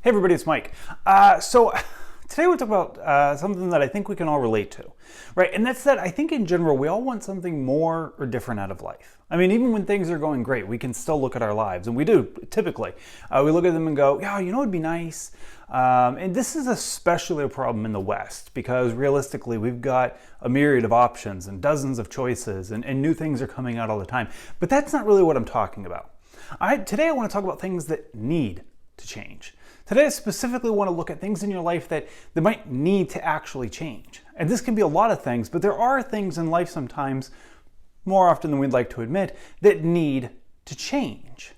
Hey everybody, it's Mike. So today we're talking about something that I think we can all relate to, right? And that's that I think in general we all want something more or different out of life. I mean, even when things are going great, we can still look at our lives, and we do typically. We look at them and go, yeah, you know, it'd be nice. And this is especially a problem in the West because realistically we've got a myriad of options and dozens of choices and new things are coming out all the time. But that's not really what I'm talking about. Today I want to talk about things that need to change. Today I specifically want to look at things in your life that might need to actually change. And this can be a lot of things, but there are things in life sometimes, more often than we'd like to admit, that need to change.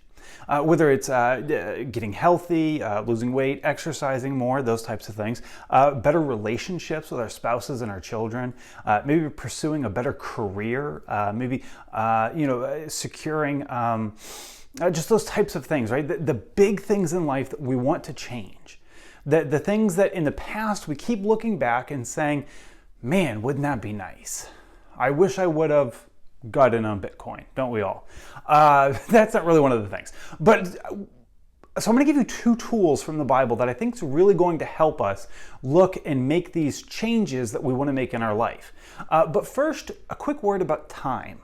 Whether it's getting healthy, losing weight, exercising more, those types of things, better relationships with our spouses and our children, maybe pursuing a better career, maybe securing just those types of things, right? The big things in life that we want to change. The things that in the past we keep looking back and saying, man, wouldn't that be nice? I wish I would have got in on Bitcoin, don't we all? That's not really one of the things. But so I'm going to give you two tools from the Bible that I think is really going to help us look and make these changes that we want to make in our life. But first, a quick word about time.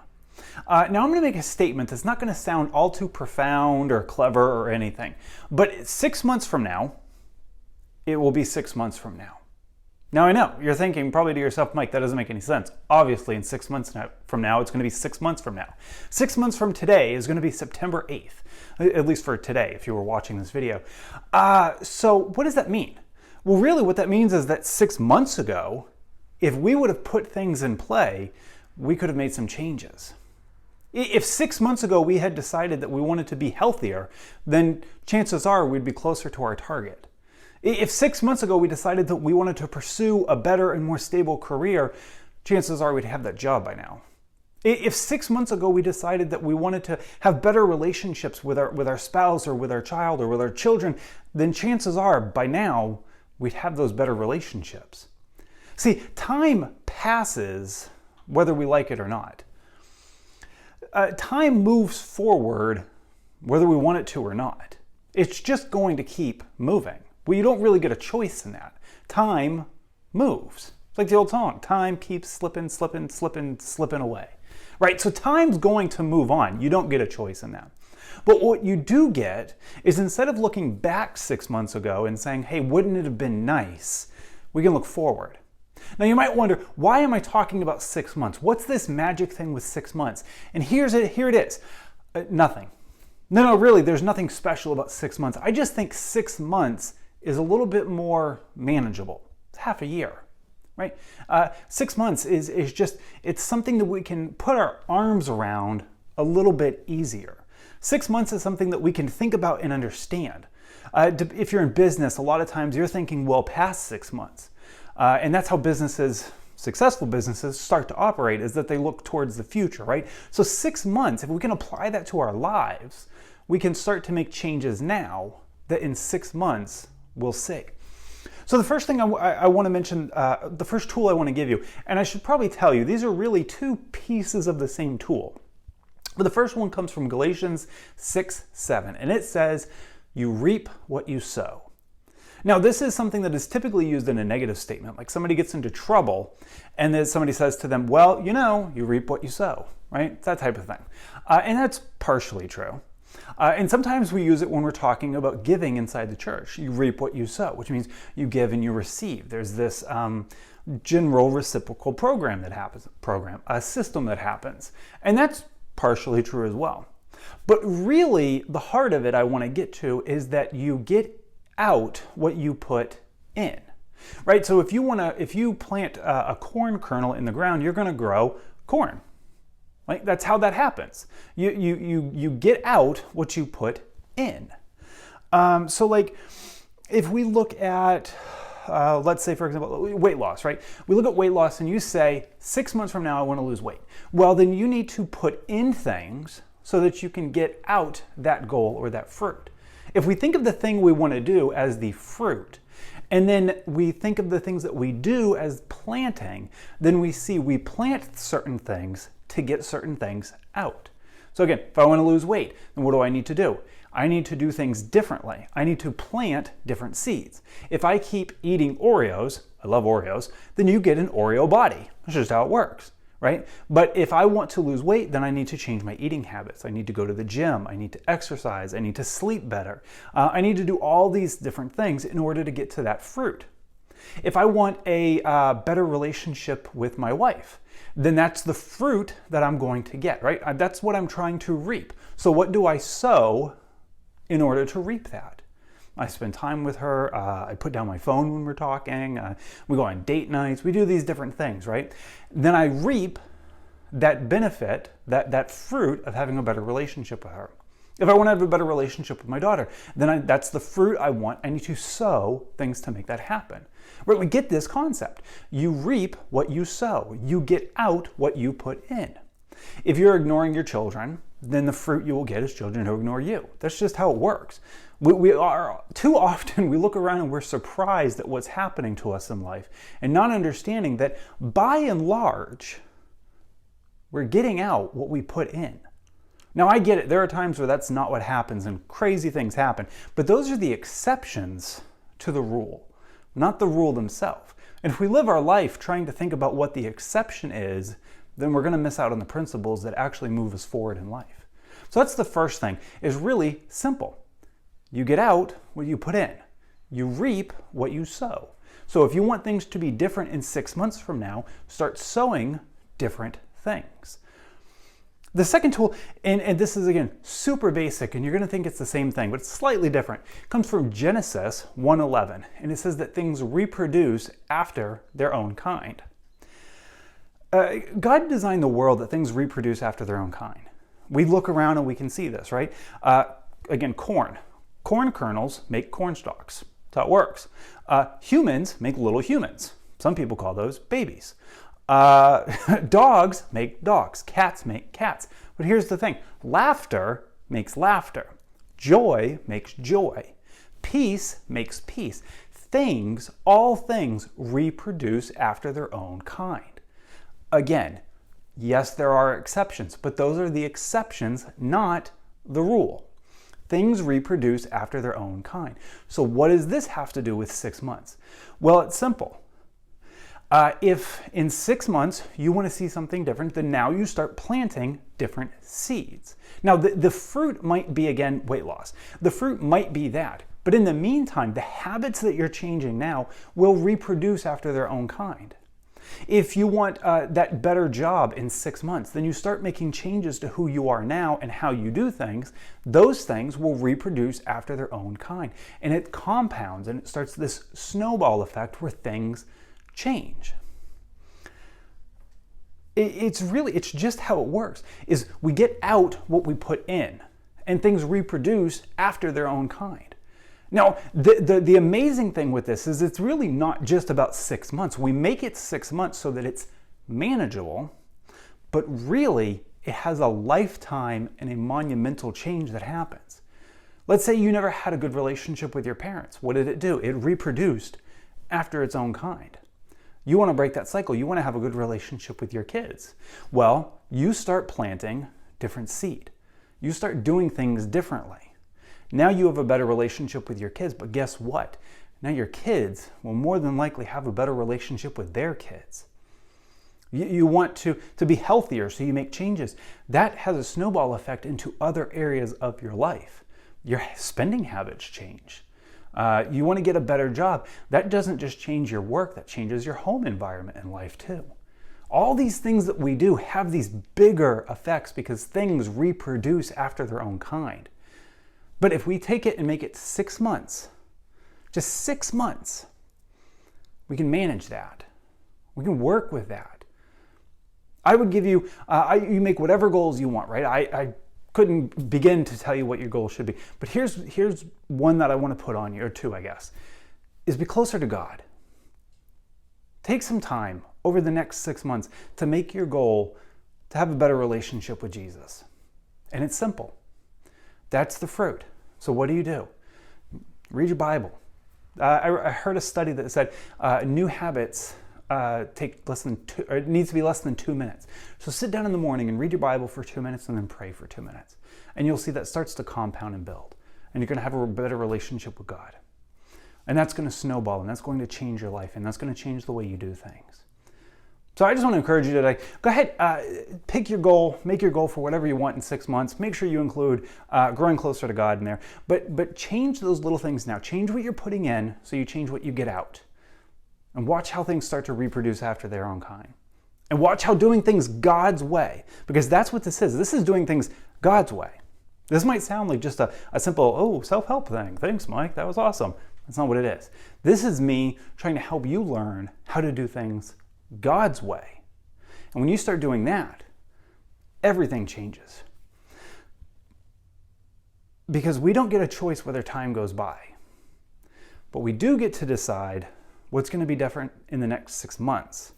Now I'm going to make a statement that's not going to sound all too profound or clever or anything, but 6 months from now, it will be 6 months from now. Now I know, you're thinking probably to yourself, Mike, that doesn't make any sense. Obviously in 6 months from now, it's going to be 6 months from now. 6 months from today is going to be September 8th, at least for today, if you were watching this video. So what does that mean? Well, really what that means is that 6 months ago, if we would have put things in play, we could have made some changes. If 6 months ago we had decided that we wanted to be healthier, then chances are we'd be closer to our target. If 6 months ago we decided that we wanted to pursue a better and more stable career, chances are we'd have that job by now. If 6 months ago we decided that we wanted to have better relationships with our spouse or with our child or with our children, then chances are by now we'd have those better relationships. See, time passes whether we like it or not. Time moves forward whether we want it to or not. It's just going to keep moving. Well, you don't really get a choice in that. Time moves. It's like the old song, time keeps slipping away. Right? So time's going to move on. You don't get a choice in that. But what you do get is instead of looking back 6 months ago and saying, hey, wouldn't it have been nice? We can look forward. Now you might wonder, why am I talking about 6 months? What's this magic thing with 6 months? And here it is. Nothing. No, really, there's nothing special about 6 months. I just think 6 months is a little bit more manageable. It's half a year, right? 6 months is just, it's something that we can put our arms around a little bit easier. 6 months is something that we can think about and understand. If you're in business, a lot of times you're thinking well past 6 months. And that's how successful businesses start to operate, is that they look towards the future, right? So 6 months, if we can apply that to our lives, we can start to make changes now that in 6 months we'll see. So the first thing I want to mention, the first tool I want to give you, and I should probably tell you, these are really two pieces of the same tool. But the first one comes from Galatians 6:7, and it says, you reap what you sow. Now, this is something that is typically used in a negative statement, like somebody gets into trouble and then somebody says to them, well, you know, you reap what you sow, right? It's that type of thing. And that's partially true. And sometimes we use it when we're talking about giving inside the church. You reap what you sow, which means you give and you receive. There's this general reciprocal program that happens, a system that happens. And that's partially true as well. But really, the heart of it I want to get to is that you get out what you put in, right? So if you plant a corn kernel in the ground, you're going to grow corn. Right? That's how that happens. You get out what you put in. So like if we look at let's say, for example, weight loss, right? We look at weight loss and you say 6 months from now I want to lose weight. Well, then you need to put in things so that you can get out that goal or that fruit. If we think of the thing we want to do as the fruit, and then we think of the things that we do as planting, then we see we plant certain things to get certain things out. So again, if I want to lose weight, then what do I need to do? I need to do things differently. I need to plant different seeds. If I keep eating Oreos, I love Oreos, then you get an Oreo body. That's just how it works, right? But if I want to lose weight, then I need to change my eating habits. I need to go to the gym. I need to exercise. I need to sleep better. I need to do all these different things in order to get to that fruit. If I want a better relationship with my wife, then that's the fruit that I'm going to get, right? That's what I'm trying to reap. So what do I sow in order to reap that? I spend time with her. I put down my phone when we're talking. We go on date nights. We do these different things, right? Then I reap that benefit, that fruit of having a better relationship with her. If I want to have a better relationship with my daughter, then that's the fruit I want. I need to sow things to make that happen. Right? We get this concept. You reap what you sow. You get out what you put in. If you're ignoring your children, then the fruit you will get is children who ignore you. That's just how it works. We are too often we look around and we're surprised at what's happening to us in life and not understanding that by and large, we're getting out what we put in. Now I get it, there are times where that's not what happens and crazy things happen, but those are the exceptions to the rule, not the rule themselves. And if we live our life trying to think about what the exception is, then we're going to miss out on the principles that actually move us forward in life. So that's the first thing, is really simple. You get out what you put in. You reap what you sow. So if you want things to be different in 6 months from now, start sowing different things. The second tool, and this is again super basic, and you're going to think it's the same thing, but it's slightly different. It comes from Genesis 1:11, and it says that things reproduce after their own kind. God designed the world that things reproduce after their own kind. We look around and we can see this, right? Again, corn. Corn kernels make corn stalks. That's how it works. Humans make little humans. Some people call those babies. Dogs make dogs. Cats make cats. But here's the thing. Laughter makes laughter. Joy makes joy. Peace makes peace. All things reproduce after their own kind. Again, yes, there are exceptions, but those are the exceptions, not the rule. Things reproduce after their own kind. So what does this have to do with 6 months? Well, it's simple. If in 6 months you want to see something different, then now you start planting different seeds. Now, the fruit might be, again, weight loss. The fruit might be that. But in the meantime, the habits that you're changing now will reproduce after their own kind. If you want that better job in 6 months, then you start making changes to who you are now and how you do things. Those things will reproduce after their own kind. And it compounds and it starts this snowball effect where things change. It's just how it works, is we get out what we put in and things reproduce after their own kind. Now, the amazing thing with this is it's really not just about 6 months. We make it 6 months so that it's manageable, but really it has a lifetime and a monumental change that happens. Let's say you never had a good relationship with your parents. What did it do? It reproduced after its own kind. You want to break that cycle. You want to have a good relationship with your kids. Well, you start planting different seed. You start doing things differently. Now you have a better relationship with your kids, but guess what? Now your kids will more than likely have a better relationship with their kids. You want to be healthier, so you make changes. That has a snowball effect into other areas of your life. Your spending habits change. You want to get a better job. That doesn't just change your work, that changes your home environment in life too. All these things that we do have these bigger effects because things reproduce after their own kind. But if we take it and make it 6 months, just 6 months, we can manage that. We can work with that. I would give you, you make whatever goals you want, right? I couldn't begin to tell you what your goals should be. But here's one that I want to put on you, or two, I guess, is be closer to God. Take some time over the next 6 months to make your goal to have a better relationship with Jesus. And it's simple. That's the fruit. So what do? Read your Bible. I heard a study that said new habits take less than it needs to be less than 2 minutes. So sit down in the morning and read your Bible for 2 minutes and then pray for 2 minutes. And you'll see that starts to compound and build. and you're going to have a better relationship with God. And that's going to snowball, and that's going to change your life, and that's going to change the way you do things. So I just want to encourage you today, go ahead, pick your goal, make your goal for whatever you want in 6 months. Make sure you include growing closer to God in there. But change those little things now. Change what you're putting in so you change what you get out. And watch how things start to reproduce after their own kind. And watch how doing things God's way, because that's what this is. This is doing things God's way. This might sound like just a simple, self-help thing. Thanks, Mike. That was awesome. That's not what it is. This is me trying to help you learn how to do things God's way. And when you start doing that, everything changes. Because we don't get a choice whether time goes by. But we do get to decide what's going to be different in the next 6 months.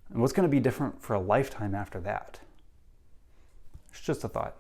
And what's going to be different for a lifetime after that. It's just a thought.